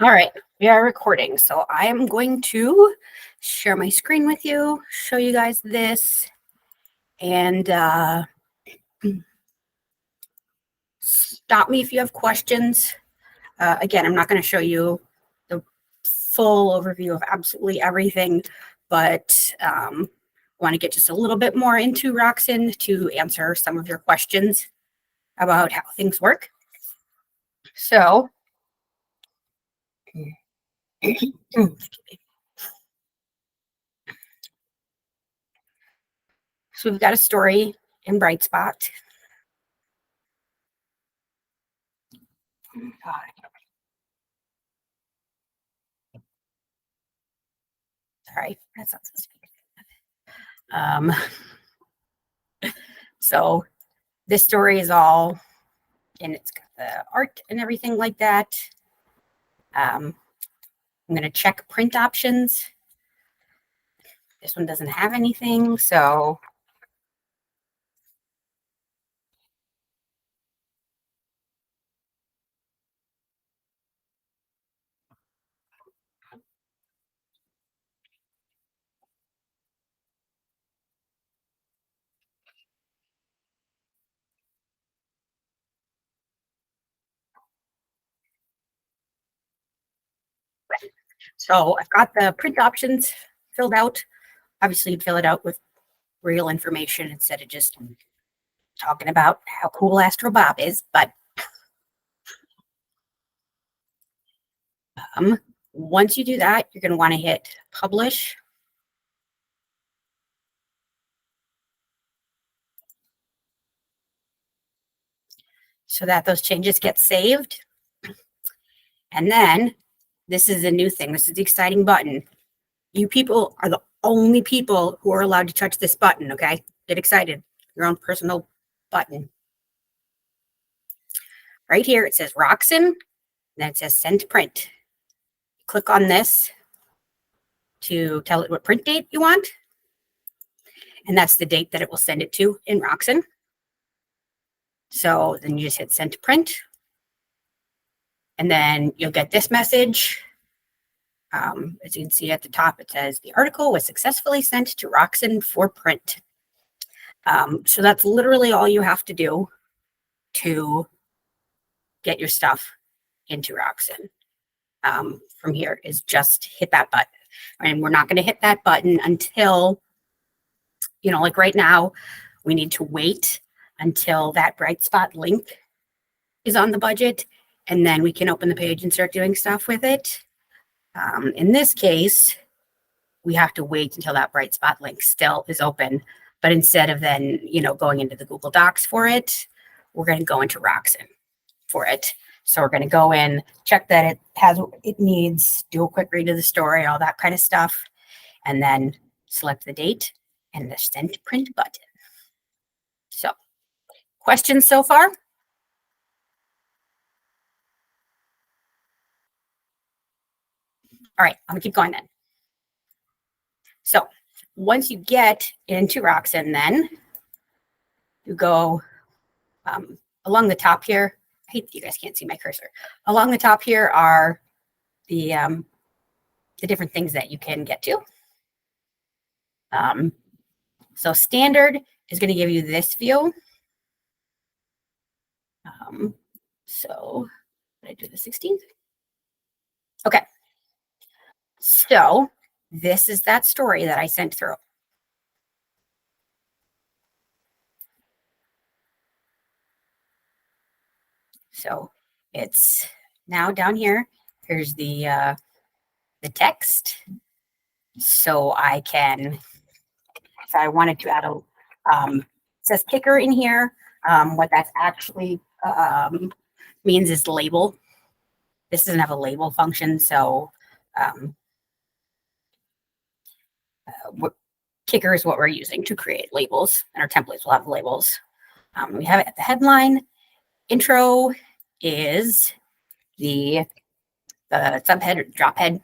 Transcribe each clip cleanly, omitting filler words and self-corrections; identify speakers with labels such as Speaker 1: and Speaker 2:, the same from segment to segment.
Speaker 1: All right, we are recording. So I am going to share my screen with you, show you guys this, and stop me if you have questions. Again, I'm not going to show you the full overview of absolutely everything, but want to get just a little bit more into Roxen to answer some of your questions about how things work. So, so we've got a story in Brightspot. Sorry, that's not supposed to be. So this story is all, and it's got the art and everything like that. I'm going to check print options. This one doesn't have anything, so I've got the print options filled out. Obviously, you'd fill it out with real information instead of just talking about how cool Astro Bob is. But once you do that, you're going to want to hit publish. So that those changes get saved. And then this is a new thing. This is the exciting button. You people are the only people who are allowed to touch this button, okay? Get excited. Your own personal button. Right here, it says Roxen, then it says send to print. Click on this to tell it what print date you want. And that's the date that it will send it to in Roxen. So then you just hit send to print. And then you'll get this message. As you can see at the top, it says the article was successfully sent to Roxen for print. So that's literally all you have to do to get your stuff into Roxen. From here is just hit that button. And we're not going to hit that button until, like right now, we need to wait until that Brightspot link is on the budget, and then we can open the page and start doing stuff with it. In this case, we have to wait until that Brightspot link still is open. But instead of then, going into the Google Docs for it, we're going to go into Roxen for it. So we're going to go in, check that it has what it needs, do a quick read of the story, all that kind of stuff, and then select the date and the send to print button. So, questions so far? All right, I'm gonna keep going then. So once you get into Roxen, then you go along the top here. I hate that you guys can't see my cursor. Along the top here are the different things that you can get to. So standard is going to give you this view. So did I do the 16th? Okay. So this is that story that I sent through. So it's now down here. Here's the text. So I can, if I wanted to add a, it says kicker in here. What that's actually means is label. This doesn't have a label function, so kicker is what we're using to create labels, and our templates will have labels. We have it at the headline. Intro is the subhead or drop head.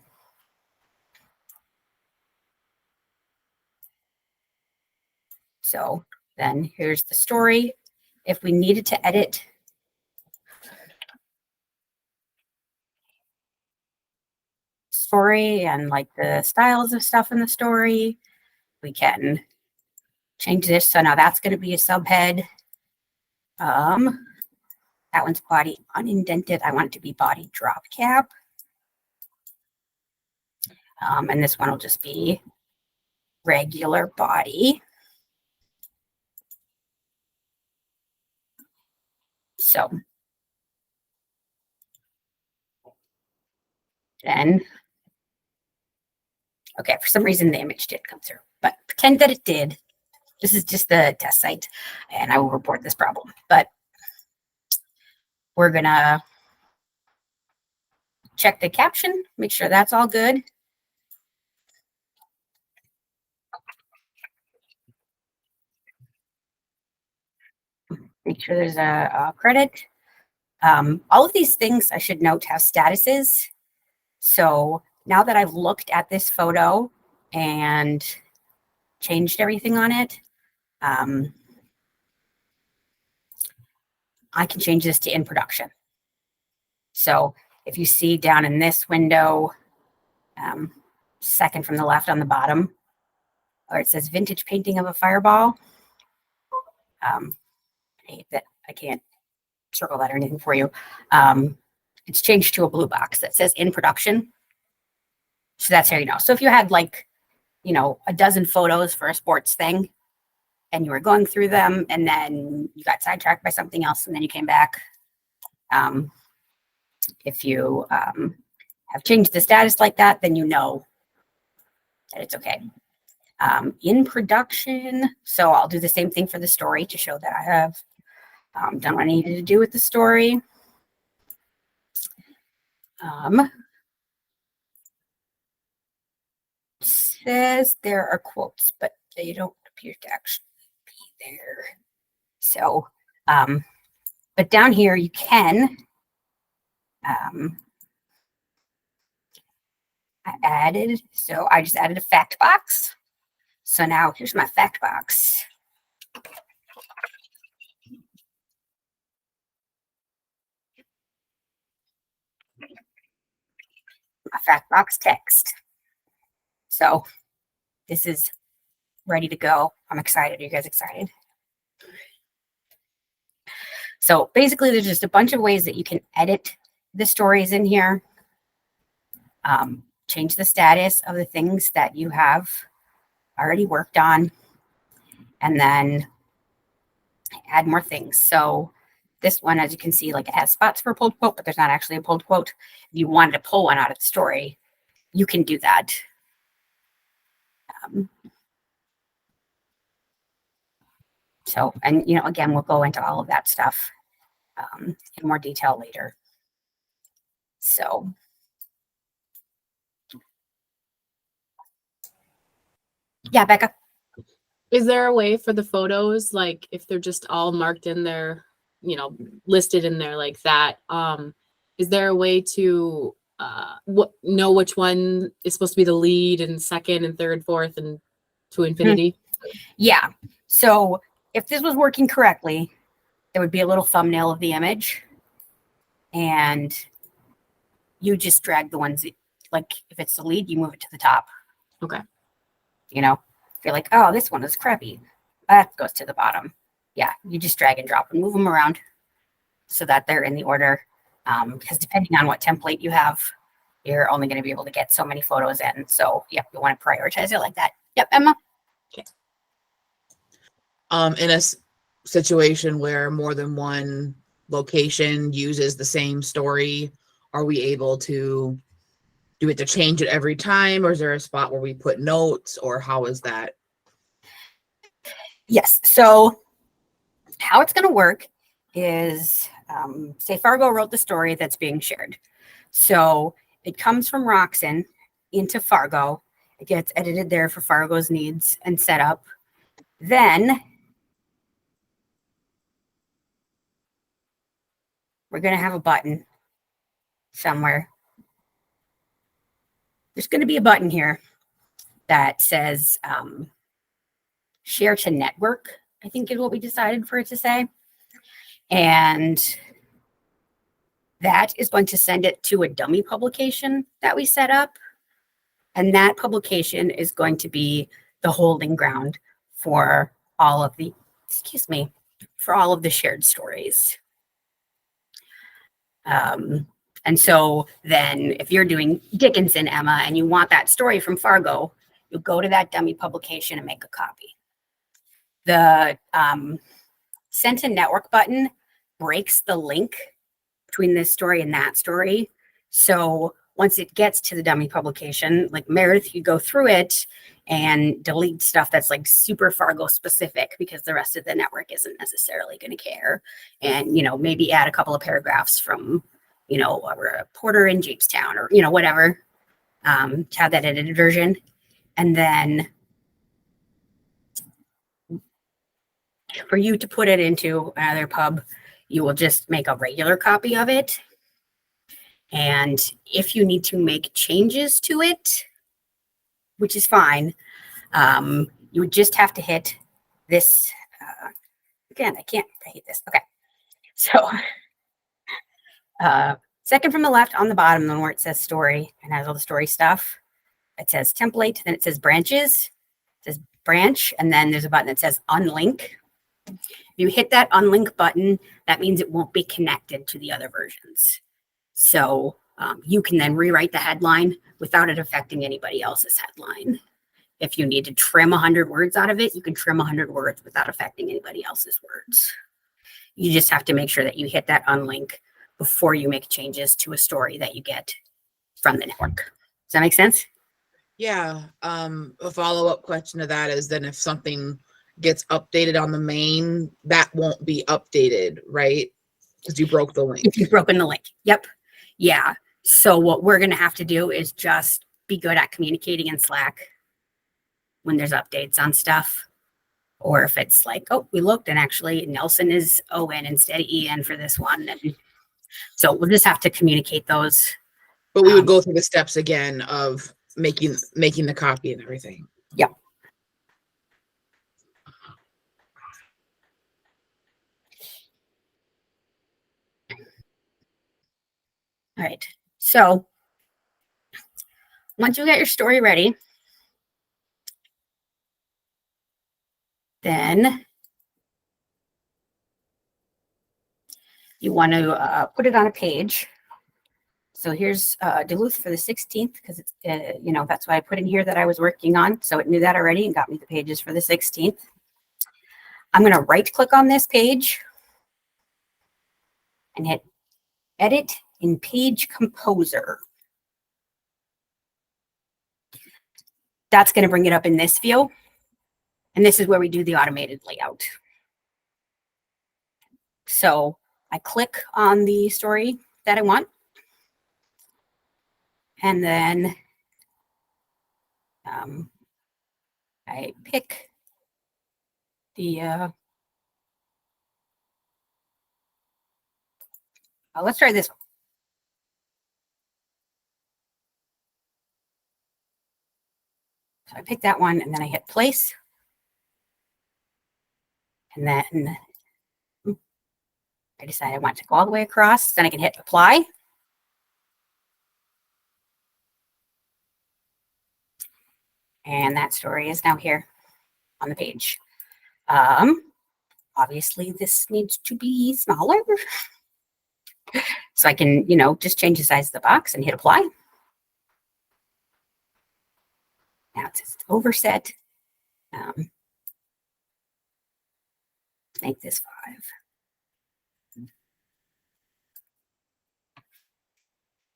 Speaker 1: So then here's the story. If we needed to edit story and like the styles of stuff in the story. We can change this. So now that's going to be a subhead. That one's body unindented. I want it to be body drop cap. And this one will just be regular body. So then, okay, for some reason the image didn't come through, but pretend that it did. This is just the test site, and I will report this problem. But we're gonna check the caption, make sure that's all good. Make sure there's a credit. All of these things I should note have statuses. So now that I've looked at this photo and changed everything on it, I can change this to in production. So if you see down in this window, second from the left on the bottom, where it says vintage painting of a fireball, I hate that I can't circle that or anything for you. It's changed to a blue box that says in production. So that's how you know. So if you had like, you know, a dozen photos for a sports thing and you were going through them and then you got sidetracked by something else and then you came back, if you have changed the status like that, then you know that it's okay. In production, so I'll do the same thing for the story to show that I have done what I needed to do with the story. Says there are quotes, but they don't appear to actually be there. So, but down here you can, I just added a fact box. So now here's my fact box. My fact box text. So this is ready to go. I'm excited. Are you guys excited? So basically, there's just a bunch of ways that you can edit the stories in here. Change the status of the things that you have already worked on, and then add more things. So this one, as you can see, like it has spots for a pulled quote, but there's not actually a pulled quote. If you wanted to pull one out of the story, you can do that. So, and you know, again, we'll go into all of that stuff in more detail later. So, yeah, Becca.
Speaker 2: Is there a way for the photos, like if they're just all marked in there, you know, listed in there like that? Is there a way to know which one is supposed to be the lead and second and third, fourth, and to infinity?
Speaker 1: Yeah. So if this was working correctly, there would be a little thumbnail of the image, and you just drag the ones, like if it's the lead, you move it to the top.
Speaker 2: Okay.
Speaker 1: You know, if you're like, oh, this one is crappy, that goes to the bottom. Yeah, you just drag and drop and move them around so that they're in the order. Because depending on what template you have, you're only going to be able to get so many photos in. So, yep, you want to prioritize it like that. Yep, Emma.
Speaker 2: Okay.
Speaker 3: In a situation where more than one location uses the same story, are we able to do it to change it every time, or is there a spot where we put notes, or how is that?
Speaker 1: Yes. So how it's going to work is, say Fargo wrote the story that's being shared. So it comes from Roxen into Fargo. It gets edited there for Fargo's needs and set up. Then we're going to have a button somewhere. There's going to be a button here that says share to network, I think is what we decided for it to say. And that is going to send it to a dummy publication that we set up. And that publication is going to be the holding ground for all of the, for all of the shared stories. And so then if you're doing Dickinson, Emma, and you want that story from Fargo, you go to that dummy publication and make a copy. The send to network button breaks the link between this story and that story. So once it gets to the dummy publication, like Meredith, you go through it and delete stuff that's like super Fargo specific because the rest of the network isn't necessarily going to care. And, maybe add a couple of paragraphs from, a reporter in Jamestown or, whatever, to have that edited version. And then for you to put it into another pub, you will just make a regular copy of it. And if you need to make changes to it, which is fine, you would just have to hit this. Again, I hate this. Okay. So second from the left on the bottom, the one where it says story and has all the story stuff, it says template, then it says branches, it says branch, and then there's a button that says unlink. If you hit that unlink button, that means it won't be connected to the other versions. So you can then rewrite the headline without it affecting anybody else's headline. If you need to trim 100 words out of it, you can trim 100 words without affecting anybody else's words. You just have to make sure that you hit that unlink before you make changes to a story that you get from the network. Does that make sense?
Speaker 3: Yeah. A follow-up question to that is then if something gets updated on the main, that won't be updated, right? Because you broke the link.
Speaker 1: If you've broken the link. Yep. Yeah. So what we're going to have to do is just be good at communicating in Slack when there's updates on stuff. Or if it's like, oh, we looked and actually Nelson is O-N instead of E-N for this one. And so we'll just have to communicate those.
Speaker 3: But we would go through the steps again of making the copy and everything.
Speaker 1: Yep. All right. So once you get your story ready, then you want to put it on a page. So here's Duluth for the 16th because it's, that's why I put in here that I was working on. So it knew that already and got me the pages for the 16th. I'm going to right click on this page and hit edit in page composer. That's going to bring it up in this view. And this is where we do the automated layout. So I click on the story that I want. And then I pick the, let's try this one. So I pick that one and then I hit place. And then I decide I want to go all the way across. Then I can hit apply. And that story is now here on the page. Obviously, this needs to be smaller. So I can, just change the size of the box and hit apply. Now it says overset. Make this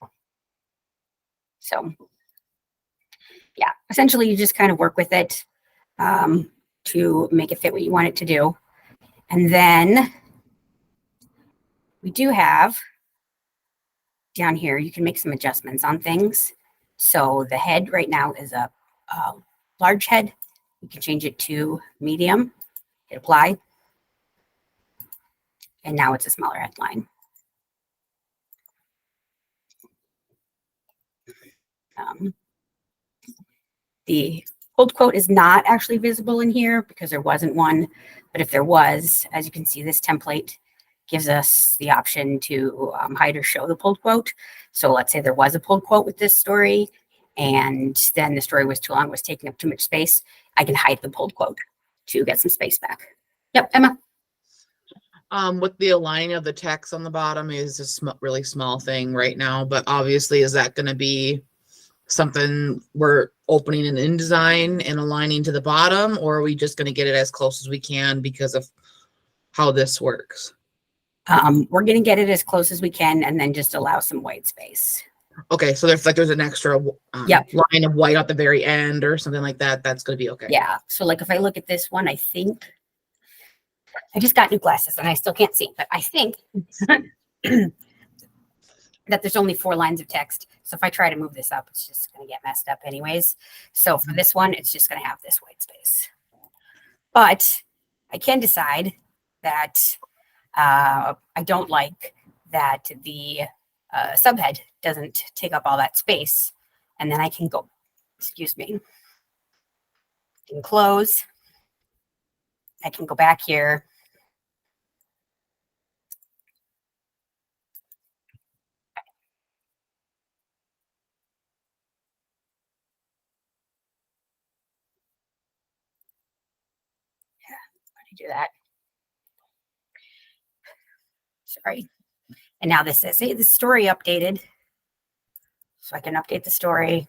Speaker 1: 5. So yeah, essentially you just kind of work with it to make it fit what you want it to do. And then we do have down here, you can make some adjustments on things. So the head right now is a large head. You can change it to medium, hit apply. And now it's a smaller headline. The hold quote is not actually visible in here because there wasn't one. But if there was, as you can see, this template gives us the option to hide or show the pulled quote. So let's say there was a pulled quote with this story and then the story was too long, was taking up too much space, I can hide the pulled quote to get some space back. Yep, Emma.
Speaker 3: With the aligning of the text on the bottom is a really small thing right now, but obviously, is that going to be something we're opening in InDesign and aligning to the bottom, or are we just going to get it as close as we can because of how this works?
Speaker 1: We're going to get it as close as we can and then just allow some white space.
Speaker 3: Okay, so there's an extra
Speaker 1: Yep.
Speaker 3: line of white at the very end or something like that. That's going to be okay.
Speaker 1: Yeah. So like if I look at this one, I think I just got new glasses and I still can't see, but I think that there's only 4 lines of text. So if I try to move this up, it's just going to get messed up anyways. So for this one, it's just going to have this white space. But I can decide that I don't like that the subhead doesn't take up all that space. And then I can go, excuse me, I can close. I can go back here. Do that. Sorry. And now this says, hey, the story updated. So I can update the story.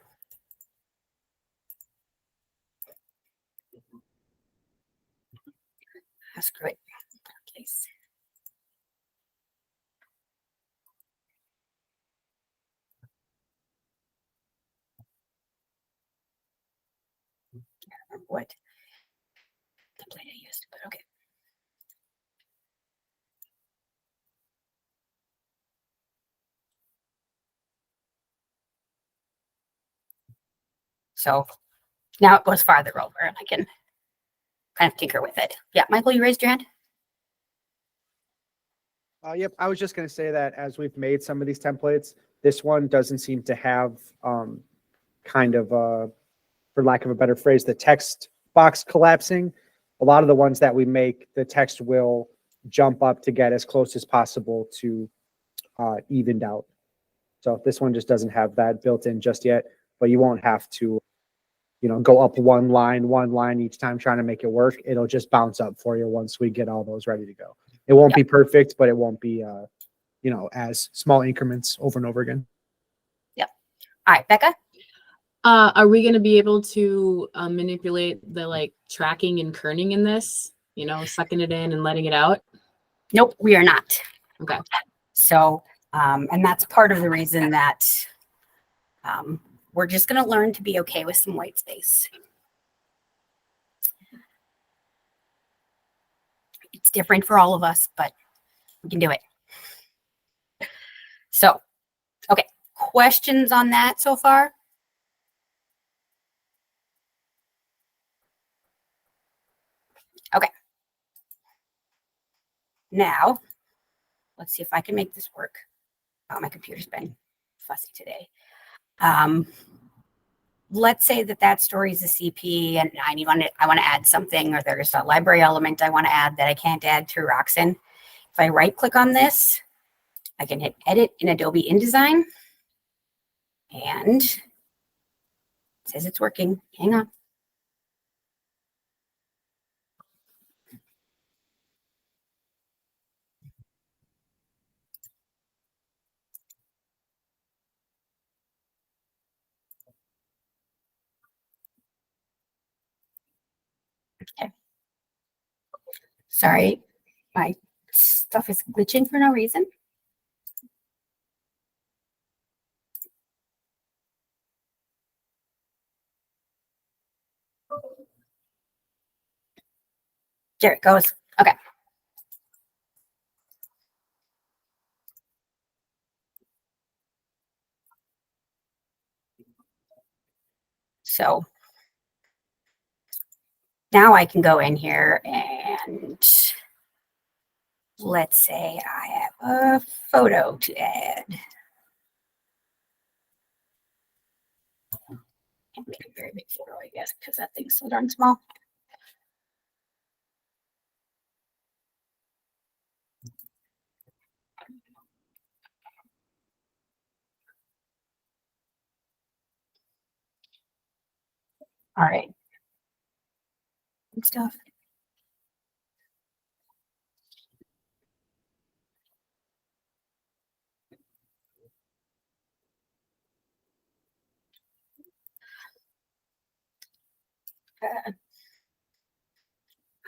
Speaker 1: Screw it. Please. I can't remember what template I used, but okay. So now it goes farther over and I can kind of tinker with it. Yeah, Michael, you raised your hand?
Speaker 4: Yep, I was just going to say that as we've made some of these templates, this one doesn't seem to have kind of, for lack of a better phrase, the text box collapsing. A lot of the ones that we make, the text will jump up to get as close as possible to evened out. So this one just doesn't have that built in just yet, but you won't have to, go up one line each time trying to make it work. It'll just bounce up for you once we get all those ready to go. It won't be perfect, but it won't be, as small increments over and over again.
Speaker 1: Yep. All right, Becca?
Speaker 2: Are we going to be able to manipulate the tracking and kerning in this? Sucking it in and letting it out?
Speaker 1: Nope, we are not.
Speaker 2: Okay.
Speaker 1: So, and that's part of the reason that we're just going to learn to be okay with some white space. It's different for all of us, but we can do it. So, okay, questions on that so far? Okay. Now, let's see if I can make this work. Oh, my computer's been fussy today. Let's say that story is a CP and I want to add something, or there's a library element I want to add that I can't add through Roxen. If I right click on this, I can hit edit in Adobe InDesign, and it says it's working. Hang on. Okay. Sorry, my stuff is glitching for no reason. There it goes. Okay. So now I can go in here and let's say I have a photo to add. Can't make a very big photo, I guess, because that thing's so darn small. All right. Good stuff.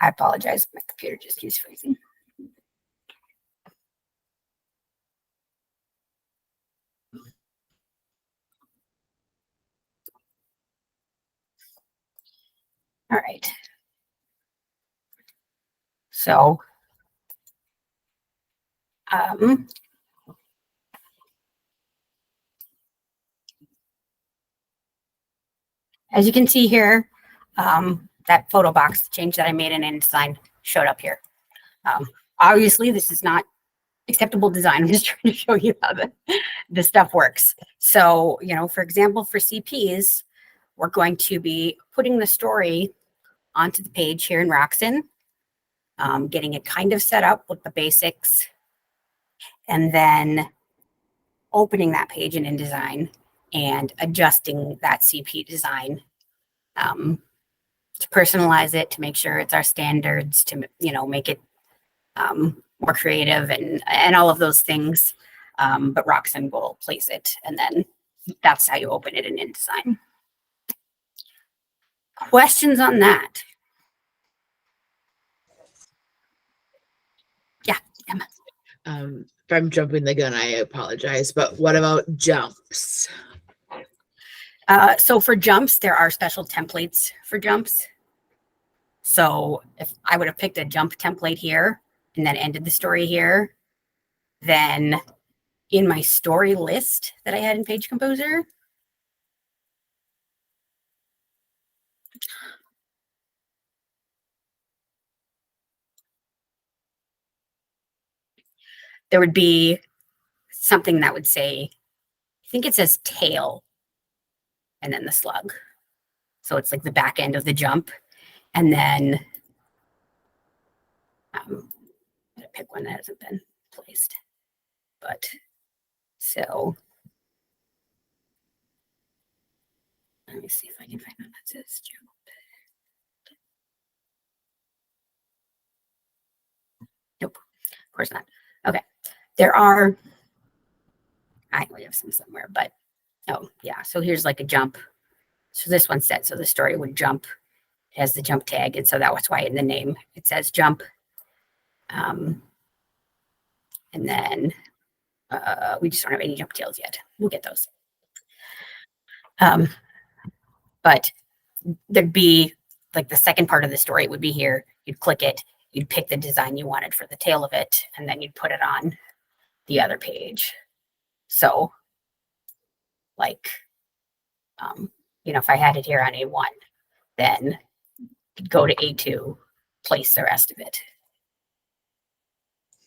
Speaker 1: I apologize. My computer just keeps freezing. All right. So, as you can see here, that photo box change that I made in InDesign showed up here. Obviously, this is not acceptable design. I'm just trying to show you how the stuff works. So, for example, for CPs, we're going to be putting the story onto the page here in Roxen, getting it kind of set up with the basics, and then opening that page in InDesign and adjusting that CP design to personalize it, to make sure it's our standards, to make it more creative and all of those things. But Roxen will place it, and then that's how you open it in InDesign. Questions on that? Yeah, Emma.
Speaker 3: If I'm jumping the gun, I apologize, but what about jumps?
Speaker 1: So for jumps, there are special templates for jumps. So if I would have picked a jump template here and then ended the story here, then in my story list that I had in Page Composer, there would be something that would say, I think it says tail and then the slug. So it's like the back end of the jump. And then I'm gonna pick one that hasn't been placed. But so let me see if I can find one that says jump. Nope, of course not. Okay, there are, I have some somewhere, but oh yeah. So here's like a jump. So this one's set, so the story would jump. It has the jump tag, and so that's why in the name it says jump. And then we just don't have any jump tails yet. We'll get those. But there'd be like the second part of the story would be here. You'd click it, you'd pick the design you wanted for the tail of it, and then you'd put it on the other page. So like, if I had it here on A1, then you'd go to A2, place the rest of it.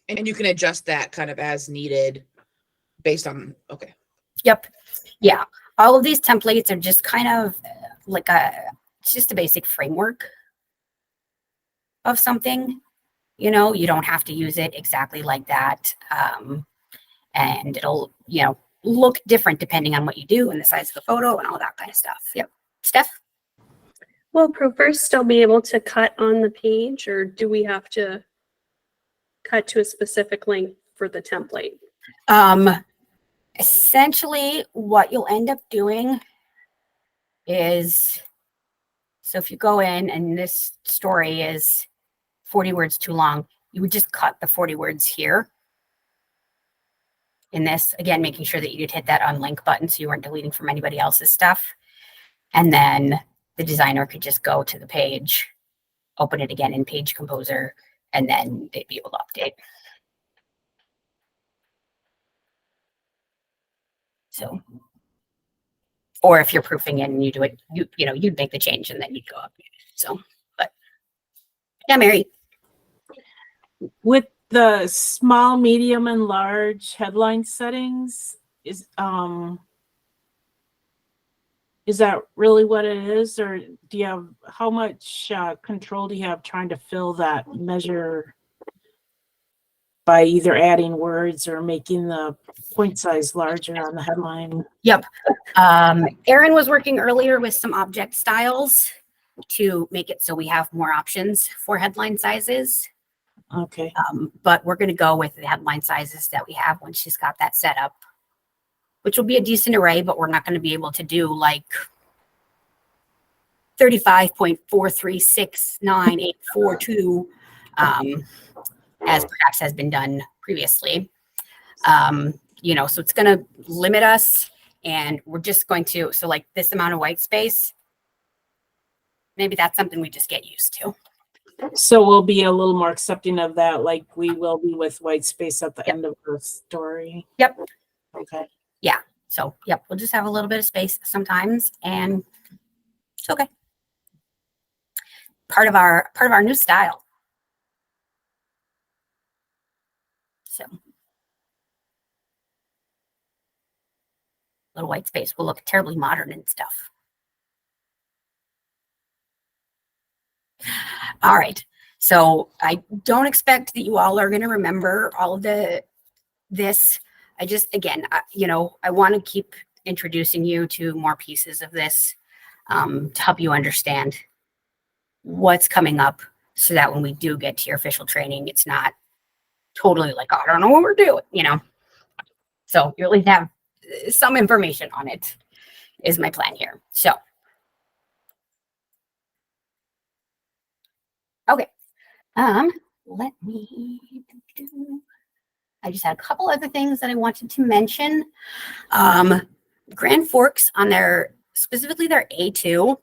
Speaker 3: And you can adjust that kind of as needed based on, okay.
Speaker 1: Yep. Yeah. All of these templates are just kind of like it's just a basic framework of something. You don't have to use it exactly like that. And it'll, look different depending on what you do and the size of the photo and all that kind of stuff. Yep. Steph?
Speaker 5: Will proofers still be able to cut on the page, or do we have to cut to a specific link for the template?
Speaker 1: Essentially, what you'll end up doing is, so if you go in and this story is 40 words too long, you would just cut the 40 words here in this, again, making sure that you'd hit that unlink button so you weren't deleting from anybody else's stuff. And then the designer could just go to the page, open it again in Page Composer, and then they'd be able to update. So, or if you're proofing it and you do it, you'd make the change and then you'd go up. So, but yeah, Mary.
Speaker 6: With the small, medium, and large headline settings, is that really what it is, or do you have, how much control do you have trying to fill that measure by either adding words or making the point size larger on the headline.
Speaker 1: Yep. Erin was working earlier with some object styles to make it so we have more options for headline sizes.
Speaker 6: Okay.
Speaker 1: But we're going to go with the headline sizes that we have when she's got that set up, which will be a decent array, but we're not going to be able to do like 35.4369842 as perhaps has been done previously. You know, so it's going to limit us, and we're just going to, so like this amount of white space, maybe that's something we just get used to.
Speaker 6: So we'll be a little more accepting of that, like we will be with white space at the
Speaker 1: Yep.
Speaker 6: end of the story.
Speaker 1: Yep.
Speaker 6: Okay.
Speaker 1: So, yep, we'll just have a little bit of space sometimes, and it's okay. Part of our new style. So, little white space will look terribly modern and stuff. All right. So I don't expect that you all are going to remember all of this. I just, again, you know, I want to keep introducing you to more pieces of this to help you understand what's coming up, so that when we do get to your official training, it's not totally like, oh, I don't know what we're doing, you know. So you at least have some information on it is my plan here. So, okay. Let me, I just had a couple other things that I wanted to mention. Grand Forks on their, specifically their A2,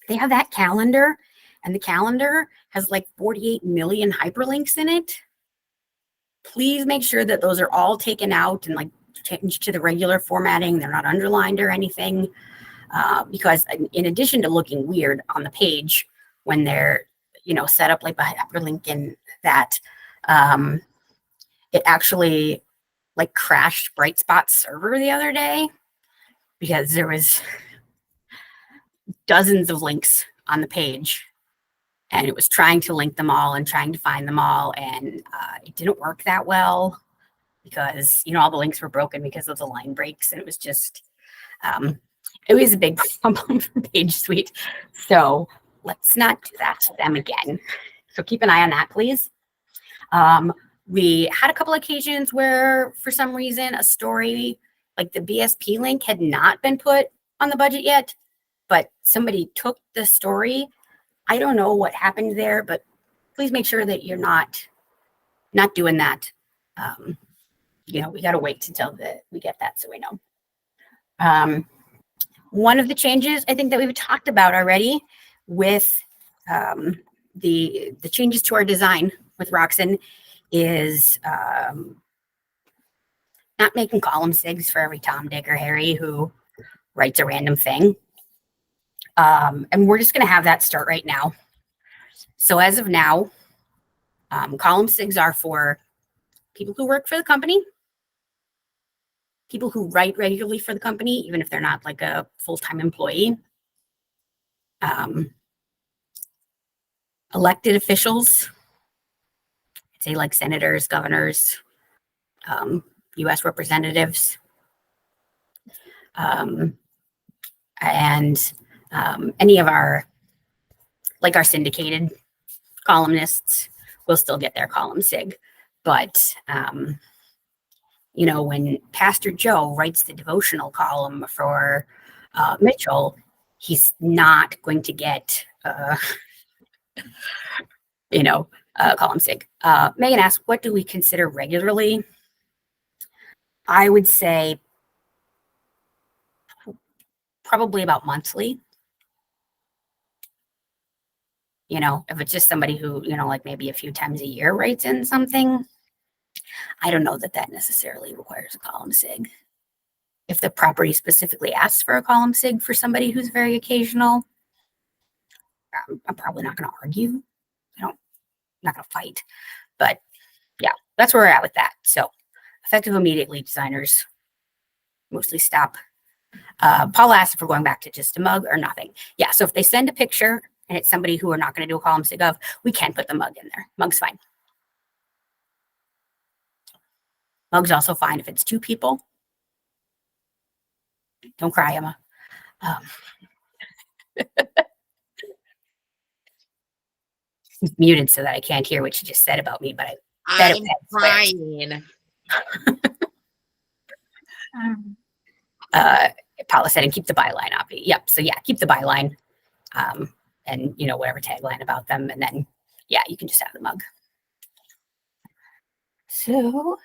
Speaker 1: they have that calendar, and the calendar has like 48 million hyperlinks in it. Please make sure that those are all taken out and like changed to the regular formatting. They're not underlined or anything, because in addition to looking weird on the page when they're, you know, set up like a hyperlink in that, it actually like crashed Brightspot's server the other day because there was dozens of links on the page, and it was trying to link them all and trying to find them all, and it didn't work that well because, you know, all the links were broken because of the line breaks, and it was just it was a big problem for PageSuite. So let's not do that to them again. So keep an eye on that, please. We had a couple occasions where for some reason a story like the BSP link had not been put on the budget yet, but somebody took the story. I don't know what happened there, but please make sure that you're not doing that. You know, we got to wait until we get that so we know. One of the changes I think that we've talked about already with the changes to our design with Roxen is not making column sigs for every Tom, Dick, or Harry who writes a random thing. And we're just going to have that start right now. So as of now, column sigs are for people who work for the company, people who write regularly for the company, even if they're not like a full-time employee, elected officials, I'd say like senators, governors, U.S. representatives, and any of our, like our syndicated columnists will still get their column sig. But, you know, when Pastor Joe writes the devotional column for Mitchell, he's not going to get, you know, column sig. Megan asked, what do we consider regularly? I would say probably about monthly. You know, if it's just somebody who, you know, like maybe a few times a year writes in something, I don't know that that necessarily requires a column sig. If the property specifically asks for a column sig for somebody who's very occasional, I'm probably not going to argue. I'm not going to fight. But yeah, that's where we're at with that. So effective immediately, designers mostly stop. Paul asked if we're going back to just a mug or nothing. Yeah, so if they send a picture and it's somebody who we're not going to do a column sig of, we can put the mug in there. Mug's fine. Mug's also fine if it's 2 people. Don't cry, Emma. She's muted so that I can't hear what she just said about me, but I bet it
Speaker 3: I'm
Speaker 1: was
Speaker 3: trying.
Speaker 1: Paula said, and keep the byline off. Yep. So yeah, keep the byline, and whatever tagline about them, and then yeah, you can just have the mug. So,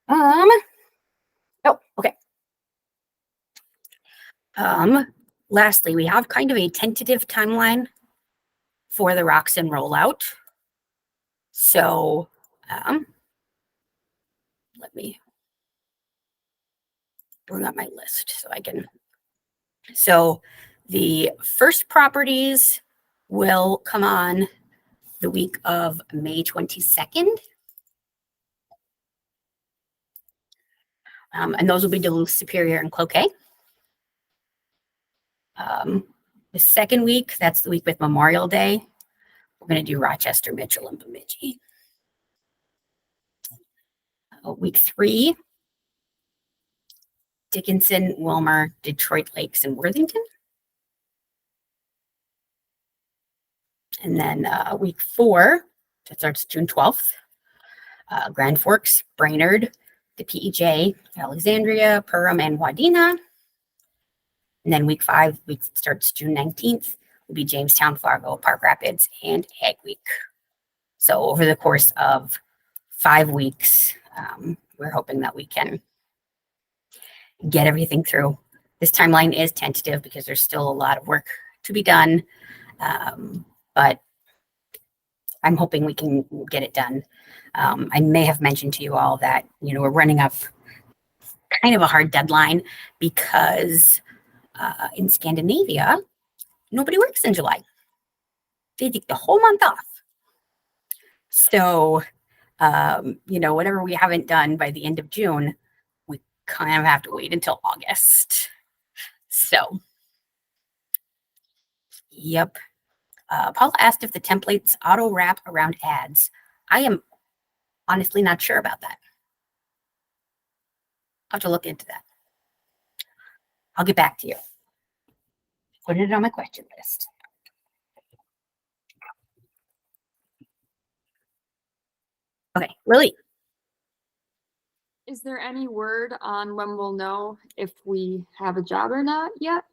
Speaker 1: oh, okay. Lastly, we have kind of a tentative timeline for the Roxen rollout. So, let me bring up my list so I can. So the first properties will come on the week of May 22nd. And those will be Duluth, Superior, and Cloquet. The second week, that's the week with Memorial Day. We're going to do Rochester, Mitchell, and Bemidji. Week 3, Dickinson, Wilmer, Detroit Lakes, and Worthington. And then week 4, that starts June 12th, Grand Forks, Brainerd, the PEJ, Alexandria, Perham, and Wadena. And then week 5, week starts June 19th, will be Jamestown, Fargo, Park Rapids, and Ag Week. So over the course of 5 weeks, we're hoping that we can get everything through. This timeline is tentative because there's still a lot of work to be done, but I'm hoping we can get it done. I may have mentioned to you all that, we're running up kind of a hard deadline because in Scandinavia, nobody works in July. They take the whole month off. So, whatever we haven't done by the end of June, we kind of have to wait until August. So, yep. Paula asked if the templates auto wrap around ads. I am honestly not sure about that. I'll have to look into that. I'll get back to you. Put it on my question list. Okay, Lily.
Speaker 7: Is there any word on when we'll know if we have a job or not yet?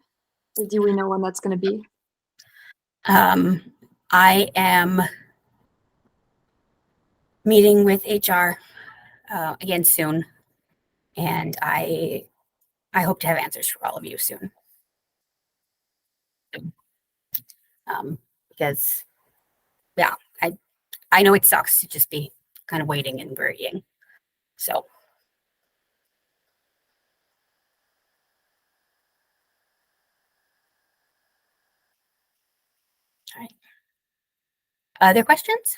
Speaker 7: Or do we know when that's going to be?
Speaker 1: I am meeting with HR again soon, and I hope to have answers for all of you soon. Because yeah, I know it sucks to just be kind of waiting and worrying. So. All right. Other questions?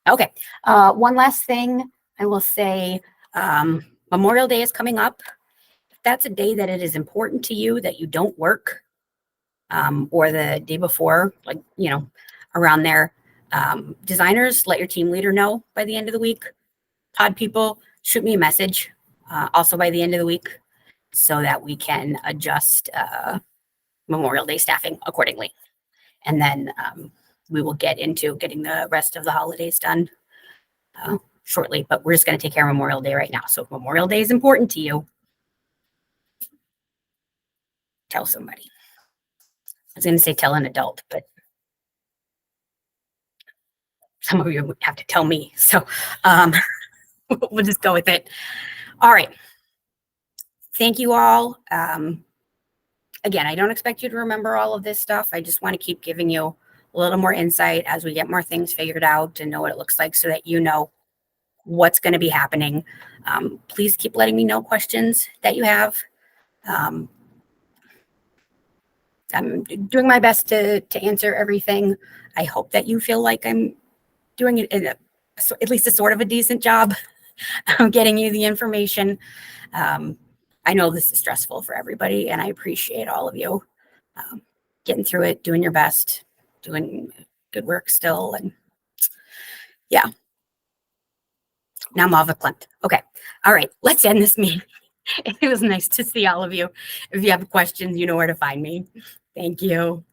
Speaker 1: Okay. One last thing I will say, Memorial Day is coming up. If that's a day that it is important to you that you don't work, or the day before, like, around there, designers, let your team leader know by the end of the week. Pod people, shoot me a message also by the end of the week so that we can adjust Memorial Day staffing accordingly. And then we will get into getting the rest of the holidays done shortly, but we're just going to take care of Memorial Day right now. So if Memorial Day is important to you, tell somebody. I was going to say tell an adult, but some of you would have to tell me. So we'll just go with it. All right. Thank you all. Again, I don't expect you to remember all of this stuff. I just want to keep giving you a little more insight as we get more things figured out and know what it looks like so that you know what's going to be happening. Please keep letting me know questions that you have. I'm doing my best to answer everything. I hope that you feel like I'm doing it in at least a sort of a decent job of getting you the information. I know this is stressful for everybody, and I appreciate all of you. getting through it, doing your best, doing good work still. And yeah. Now Mava Klimt. Okay. All right. Let's end this meeting. It was nice to see all of you. If you have questions, you know where to find me. Thank you.